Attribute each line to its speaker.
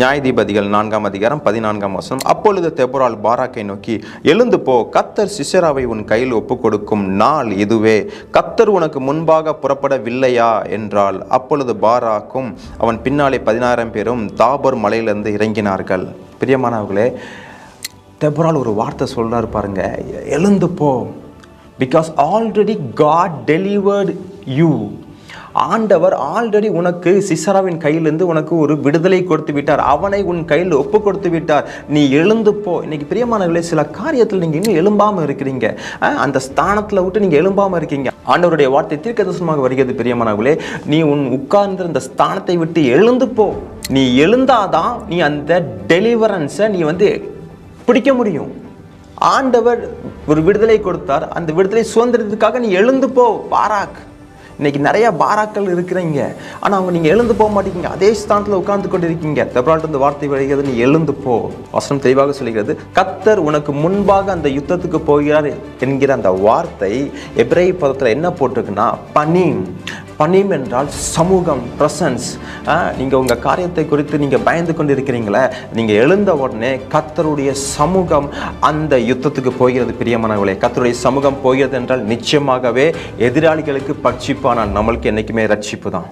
Speaker 1: நியாயாதிபதிகள் 4ஆம் அதிகாரம் 14ஆம் வசனம். அப்பொழுது தெபொராள் பாராக்கை நோக்கி, எழுந்து போ, கர்த்தர் சிசெராவை உன் கையில் ஒப்புக் கொடுக்கும் நாள் இதுவே, கர்த்தர் உனக்கு முன்பாக புறப்படவில்லையா என்றாள். அப்பொழுது பாராக்கும் அவன் பின்னாலே 16 பேரும் தாபோர் மலையிலிருந்து இறங்கினார்கள். பிரியமானவர்களே, தெபொராள் ஒரு வார்த்தை சொல்றாரு பாருங்க, எழுந்து போ, because already God delivered you. ஆண்டவர் ஆல்ரெடி உனக்கு சிசராவின் கையிலிருந்து உனக்கு ஒரு விடுதலை கொடுத்து விட்டார். அவனை உன் கையில் ஒப்பு கொடுத்து விட்டார். நீ எழுந்து போ. இன்னைக்கு பிரியமானவர்களே, சில காரியத்தில் நீங்கள் இன்னும் எழும்பாமல் இருக்கிறீங்க. அந்த ஸ்தானத்தில் விட்டு நீங்கள் எழும்பாமல் இருக்கீங்க. ஆண்டவருடைய வார்த்தை தீர்க்கதரிசனமாக வருகிறது. பிரியமானவர்களே, நீ உன் உட்கார்ந்த இந்த ஸ்தானத்தை விட்டு எழுந்து போ. நீ எழுந்தாதான் நீ அந்த டெலிவரன்ஸை நீ பிடிக்க முடியும். ஆண்டவர் ஒரு விடுதலை கொடுத்தார். அந்த விடுதலை சுதந்திரத்துக்காக நீ எழுந்து போ. பாராக். இன்னைக்கு நிறைய பாராக்கள் இருக்கிறீங்க, ஆனால் அவங்க நீங்கள் எழுந்து போக மாட்டேங்க. அதே ஸ்தானத்தில் உட்கார்ந்து கொண்டு இருக்கீங்க. தெபொராளிலிருந்து வார்த்தை வருகிறது, நீ எழுந்து போ. வசனம் தெளிவாக சொல்கிறது, கர்த்தர் உனக்கு முன்பாக அந்த யுத்தத்துக்கு போகிறார் என்கிற அந்த வார்த்தை எபிரேய பதத்தில் என்ன போட்டிருக்குன்னா பனீம். பனீம் என்றால் சமூகம், பிரசன்ஸ். நீங்கள் உங்கள் காரியத்தை குறித்து நீங்கள் பயந்து கொண்டு இருக்கிறீங்களே, நீங்கள் எழுந்த உடனே கர்த்தருடைய சமூகம் அந்த யுத்தத்துக்கு போகிறது. பிரியமானவர்களே, கர்த்தருடைய சமூகம் போகிறது என்றால் நிச்சயமாகவே எதிராளிகளுக்கு பட்சிப்பு, ஆனால் நம்மளுக்கு என்றைக்குமே ரட்சிப்பு தான்.